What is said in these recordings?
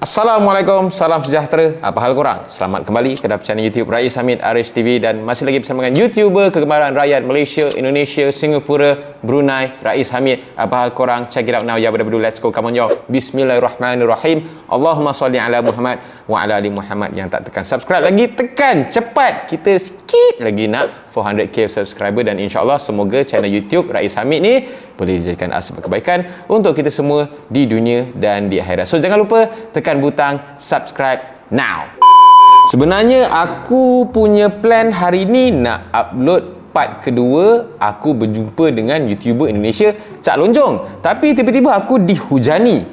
Assalamualaikum, salam sejahtera. Apa hal korang? Selamat kembali ke channel YouTube Rais Hamid Arish TV dan masih lagi bersama dengan YouTuber kegemaran rakyat Malaysia, Indonesia, Singapura, Brunei, Rais Hamid. Apa hal korang? Check it out now. Ya, betul-betul. Let's go. Come on, yo. Bismillahirrahmanirrahim. Allahumma salli ala Muhammad wa ala ali Muhammad. Yang tak tekan subscribe lagi, tekan cepat. Kita sikit lagi nak 400k subscriber dan insyaAllah semoga channel YouTube Rais Hamid ni boleh dijadikan asbab kebaikan untuk kita semua di dunia dan di akhirat. So jangan lupa tekan butang subscribe now. Sebenarnya aku punya plan hari ni nak upload part kedua aku berjumpa dengan YouTuber Indonesia Cak Lonjong. Tapi tiba-tiba aku dihujani.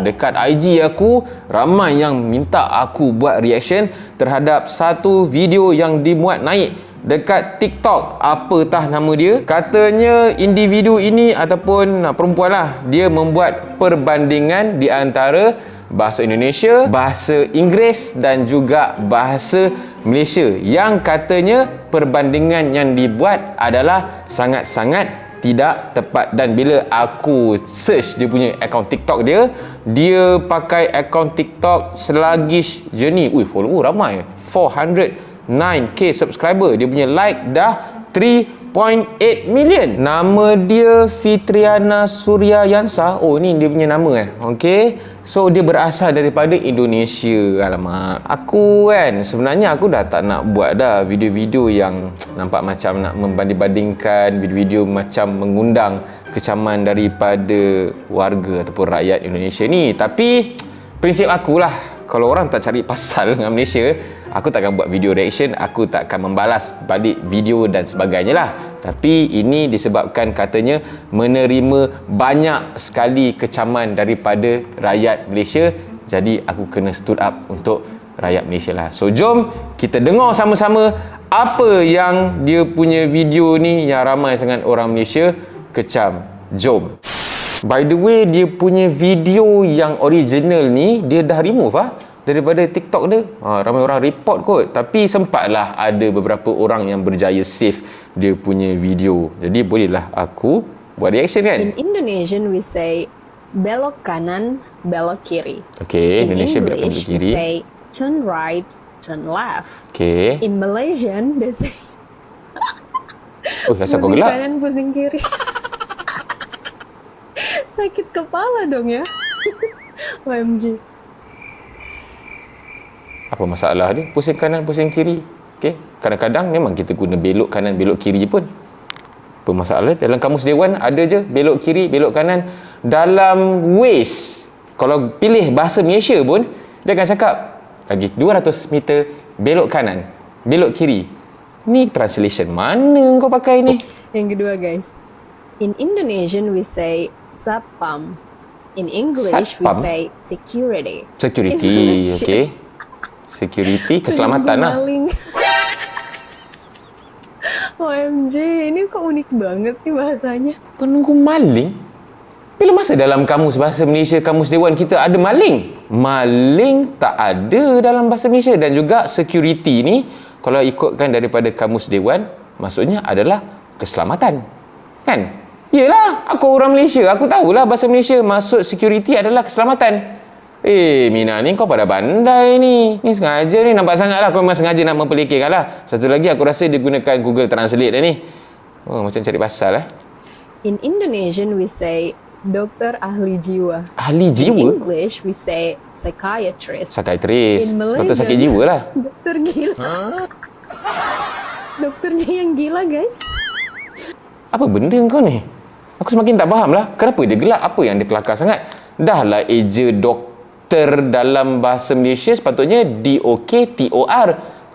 Dekat IG aku ramai yang minta aku buat reaction terhadap satu video yang dimuat naik dekat TikTok. Apatah nama dia? Katanya individu ini ataupun perempuan lah, dia membuat perbandingan di antara bahasa Indonesia, bahasa Inggeris dan juga bahasa Malaysia, yang katanya perbandingan yang dibuat adalah sangat-sangat tidak tepat. Dan bila aku search dia punya akaun TikTok dia pakai akaun TikTok Sluggish Journey. Follower ramai, 409k subscriber. Dia punya like dah 3.8 million. Nama dia Fitriana Suryayansa. Ni dia punya nama okey. So dia berasal daripada Indonesia. Alamak, aku sebenarnya aku dah tak nak buat dah video-video yang nampak macam nak membanding-bandingkan, video-video macam mengundang kecaman daripada warga ataupun rakyat Indonesia ni. Tapi prinsip akulah, kalau orang tak cari pasal dengan Malaysia, aku takkan buat video reaction, aku takkan membalas balik video dan sebagainya lah. Tapi ini disebabkan katanya menerima banyak sekali kecaman daripada rakyat Malaysia. Jadi aku kena stood up untuk rakyat Malaysia lah. So jom kita dengar sama-sama apa yang dia punya video ni yang ramai sangat orang Malaysia kecam. Jom. By the way, dia punya video yang original ni dia dah remove daripada TikTok dia. Ramai orang report kot. Tapi sempatlah ada beberapa orang yang berjaya save dia punya video. Jadi bolehlah aku buat reaction kan. In Indonesian we say belok kanan, belok kiri. Okay, Indonesia belok kanan, belok kiri. We say turn right, turn left. Okay. In Malaysian they say asal kau gelak? Pusing kanan, pusing kiri. Sakit kepala dong ya. OMG. Apa masalah dia? Pusing kanan, pusing kiri. Okay. Kadang-kadang memang kita guna belok kanan, belok kiri je pun. Apa masalah? Dalam kamus dewan ada je belok kiri, belok kanan. Dalam Waze, kalau pilih bahasa Malaysia pun, dia akan cakap lagi 200 meter belok kanan, belok kiri. Ni translation mana kau pakai ni? Yang kedua guys. In Indonesian we say satpam. In English Satpam? we say security. Security, okay. Security, keselamatan lah. OMG, ini kok unik banget sih bahasanya. Penunggu maling? Bila masa dalam kamus bahasa Malaysia, kamus dewan kita ada maling? Maling tak ada dalam bahasa Malaysia. Dan juga security ni, kalau ikutkan daripada kamus dewan, maksudnya adalah keselamatan. Kan? Yelah, aku orang Malaysia, aku tahulah bahasa Malaysia. Maksud security adalah keselamatan. Mina ni kau pada bandai ni. Ni sengaja ni, nampak sangat lah kau memang sengaja nak mempelikirkan lah. Satu lagi aku rasa dia gunakan Google Translate ni. Macam cari pasal In Indonesian we say dokter ahli jiwa. Ahli jiwa? In English we say psychiatrist. Psychiatrist. In Malaysia, doktor sakit jiwa lah. Dokter gila. Dokternya yang gila guys. Apa benda kau ni? Aku semakin tak faham lah. Kenapa dia gelak? Apa yang dia kelakar sangat? Dahlah eja doktor dalam bahasa Malaysia sepatutnya D-O-K-T-O-R.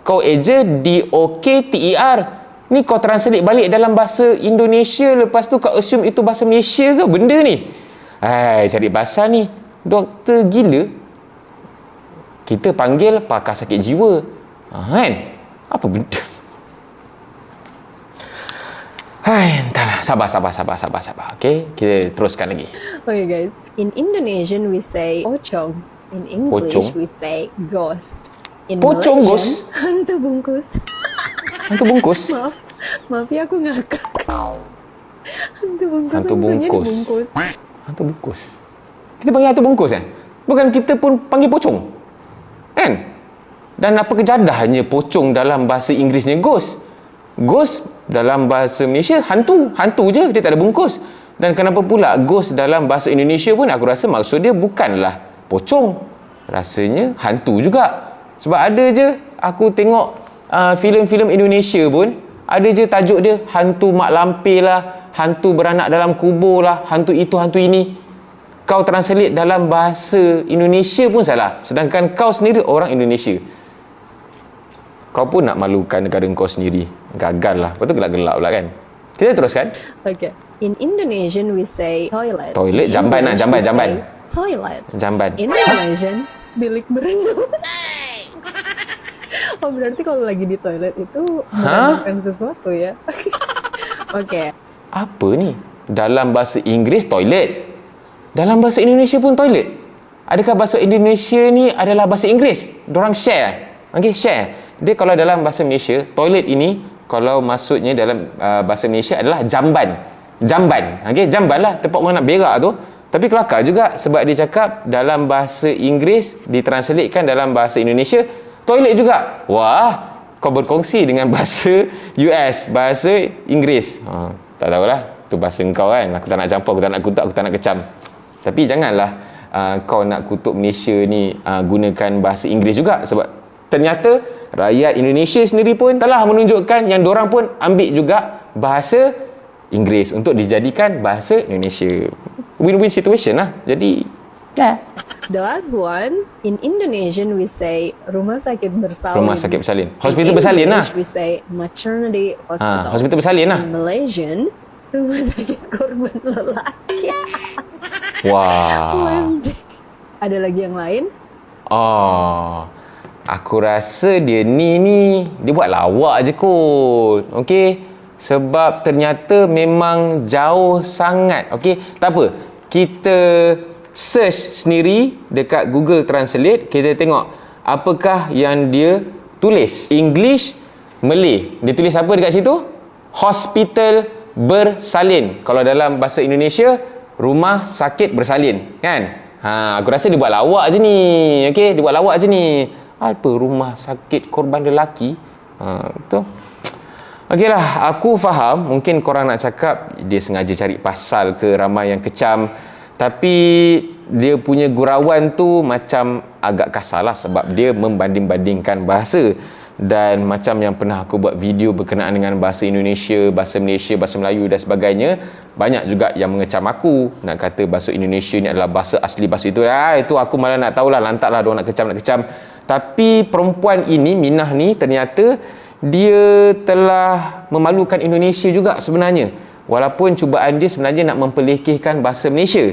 Kau eja D-O-K-T-E-R. Ni kau translate balik dalam bahasa Indonesia, lepas tu kau assume itu bahasa Malaysia ke benda ni? Cari pasal ni. Doktor gila. Kita panggil pakar sakit jiwa. Kan? Apa benda? Entahlah. Sabar. Okay, kita teruskan lagi. Okay guys. In Indonesian we say pocong. In English Pocong? we say ghost. In Pocong, Malaysian, ghost? hantu bungkus. Hantu bungkus? Maaf ya aku ngakak. Hantu bungkus. Hantu bungkus. dibungkus. Hantu bungkus. Kita panggil hantu bungkus kan? Bukan kita pun panggil pocong. Kan? Dan apa kejadahannya pocong dalam bahasa Inggerisnya ghost? Ghost dalam bahasa Malaysia hantu. Hantu je, dia tak ada bungkus. Dan kenapa pula ghost dalam bahasa Indonesia pun aku rasa maksud dia bukanlah pocong. Rasanya hantu juga. Sebab ada je aku tengok filem-filem Indonesia pun ada je tajuk dia hantu mak lampir lah, hantu beranak dalam kubur lah, hantu itu, hantu ini. Kau translate dalam bahasa Indonesia pun salah. Sedangkan kau sendiri orang Indonesia. Kau pun nak malukan negara kau sendiri. Gagal lah. Lepas tu gelak-gelak pula kan. Kita teruskan. Okay. In Indonesian we say toilet. Toilet? In Jamban lah, English, jamban, we jamban. say Toilet. Jamban. In Malaysian, bilik berendam. Oh, berarti kalau lagi di toilet itu melakukan sesuatu ya. Oke. Apa ni? Dalam bahasa Inggeris toilet. Dalam bahasa Indonesia pun toilet. Adakah bahasa Indonesia ni adalah bahasa Inggeris? Dorang share. Okey, share. Dia kalau dalam bahasa Malaysia, toilet ini kalau maksudnya dalam bahasa Malaysia adalah jamban. Jamban. Okey, jamban lah tempat orang nak berak tu. Tapi kelakar juga sebab dia cakap dalam bahasa Inggeris ditranslatekan dalam bahasa Indonesia toilet juga. Wah, kau berkongsi dengan bahasa US, bahasa Inggeris. Tak tahulah, tu bahasa kau kan. Aku tak nak campur, aku tak nak kutuk, aku tak nak kecam. Tapi janganlah kau nak kutuk Malaysia ni gunakan bahasa Inggeris juga. Sebab ternyata rakyat Indonesia sendiri pun telah menunjukkan yang dorang pun ambil juga bahasa Inggeris untuk dijadikan bahasa Indonesia. Win-win situation lah. Jadi, ya. The last one, in Indonesian we say rumah sakit bersalin. Rumah sakit bersalin. Hospital In bersalin lah. English we say maternity hospital. Hospital bersalin lah. In Malaysian, rumah sakit korban lelaki. Wah. OMG. Ada lagi yang lain? Aku rasa dia dia buat lawak je kot. Okey. Sebab ternyata memang jauh sangat. Okey, tak apa. Kita search sendiri dekat Google Translate, kita tengok apakah yang dia tulis. English, Malay. Dia tulis apa dekat situ? Hospital bersalin. Kalau dalam bahasa Indonesia, rumah sakit bersalin, kan? Aku rasa dia buat lawak je ni. Okey, dia buat lawak je ni. Apa rumah sakit korban lelaki? Betul. Okeylah, aku faham mungkin korang nak cakap dia sengaja cari pasal ke, ramai yang kecam. Tapi dia punya gurauan tu macam agak kasar lah sebab dia membanding-bandingkan bahasa. Dan macam yang pernah aku buat video berkenaan dengan bahasa Indonesia, bahasa Malaysia, bahasa Melayu dan sebagainya, banyak juga yang mengecam aku, nak kata bahasa Indonesia ni adalah bahasa asli bahasa itu. Itu aku malah nak tahulah, lantaklah diorang nak kecam. Tapi perempuan ini, Minah ni, ternyata dia telah memalukan Indonesia juga sebenarnya. Walaupun cubaan dia sebenarnya nak mempelekehkan bahasa Malaysia.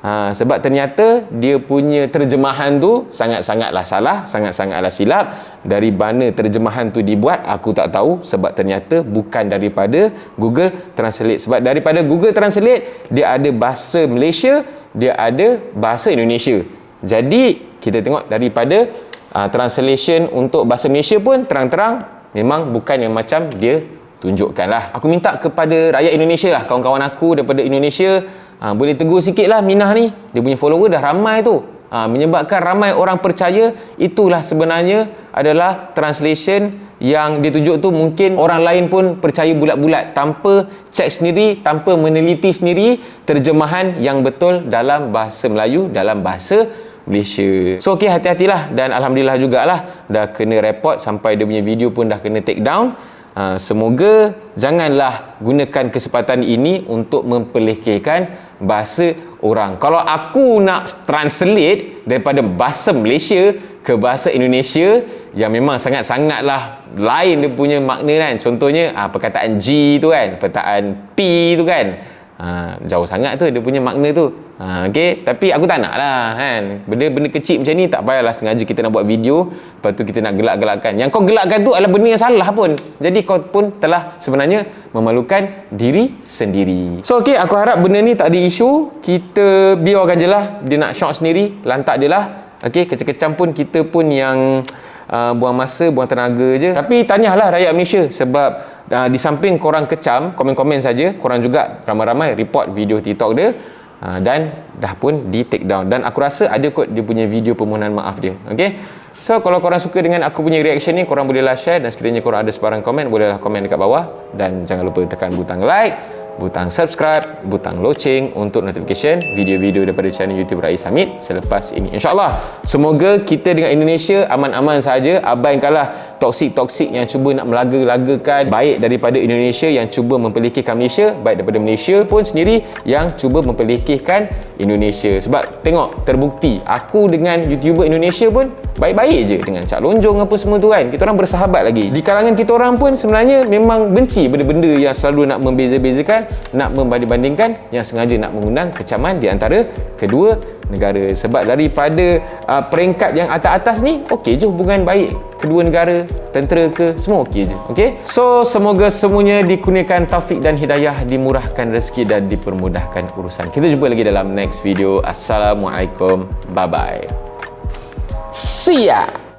Sebab ternyata dia punya terjemahan tu sangat-sangatlah salah, sangat-sangatlah silap. Dari mana terjemahan tu dibuat, aku tak tahu. Sebab ternyata bukan daripada Google Translate. Sebab daripada Google Translate, dia ada bahasa Malaysia, dia ada bahasa Indonesia. Jadi, kita tengok daripada translation untuk bahasa Malaysia pun terang-terang memang bukan yang macam dia tunjukkan lah. Aku minta kepada rakyat Indonesia lah, kawan-kawan aku daripada Indonesia, boleh tegur sikit lah Minah ni. Dia punya follower dah ramai tu. Menyebabkan ramai orang percaya itulah sebenarnya adalah translation yang dia tunjuk tu. Mungkin orang lain pun percaya bulat-bulat tanpa cek sendiri, tanpa meneliti sendiri terjemahan yang betul dalam bahasa Melayu, dalam bahasa Malaysia. So okey, hati-hatilah. Dan Alhamdulillah jugalah dah kena report sampai dia punya video pun dah kena take down. Semoga janganlah gunakan kesempatan ini untuk mempelekehkan bahasa orang. Kalau aku nak translate daripada bahasa Malaysia ke bahasa Indonesia yang memang sangat-sangatlah lain dia punya makna kan. Contohnya perkataan G tu kan, perkataan P tu kan, jauh sangat tu dia punya makna tu. Okay? Tapi aku tak nak lah kan. Benda-benda kecil macam ni tak payahlah sengaja kita nak buat video, lepas tu kita nak gelak-gelakkan. Yang kau gelakkan tu adalah benda yang salah pun. Jadi kau pun telah sebenarnya memalukan diri sendiri. So okay, aku harap benda ni tak ada isu. Kita biarkan je lah. Dia nak shock sendiri, lantak dia lah. Okay, kecam-kecam pun kita pun yang buang masa, buang tenaga je. Tapi tahniahlah rakyat Malaysia sebab di samping korang kecam, komen-komen saja, korang juga ramai-ramai report video TikTok dia. dan dah pun di take down, dan aku rasa ada kot dia punya video permohonan maaf dia. Okay, so kalau korang suka dengan aku punya reaction ni, korang bolehlah share, dan sekiranya korang ada sebarang komen, bolehlah komen dekat bawah, dan jangan lupa tekan butang like, butang subscribe, butang loceng untuk notification video-video daripada channel YouTube Rais Hamid selepas ini. InsyaAllah semoga kita dengan Indonesia aman-aman saja, abaikanlah toksik-toksik yang cuba nak melaga-lagakan, baik daripada Indonesia yang cuba memperlekehkan Malaysia, baik daripada Malaysia pun sendiri yang cuba memperlekehkan Indonesia. Sebab tengok, terbukti aku dengan YouTuber Indonesia pun baik-baik je, dengan Cak Lonjong apa semua tu kan, kita orang bersahabat lagi. Di kalangan kita orang pun sebenarnya memang benci benda-benda yang selalu nak membeza-bezakan, nak membanding-bandingkan, yang sengaja nak mengundang kecaman di antara kedua negara. Sebab daripada peringkat yang atas-atas ni, okey je hubungan baik kedua negara, tentera ke, semua okey je. Okey, so semoga semuanya dikurniakan taufik dan hidayah, dimurahkan rezeki dan dipermudahkan urusan. Kita jumpa lagi dalam next video. Assalamualaikum, bye bye, see ya.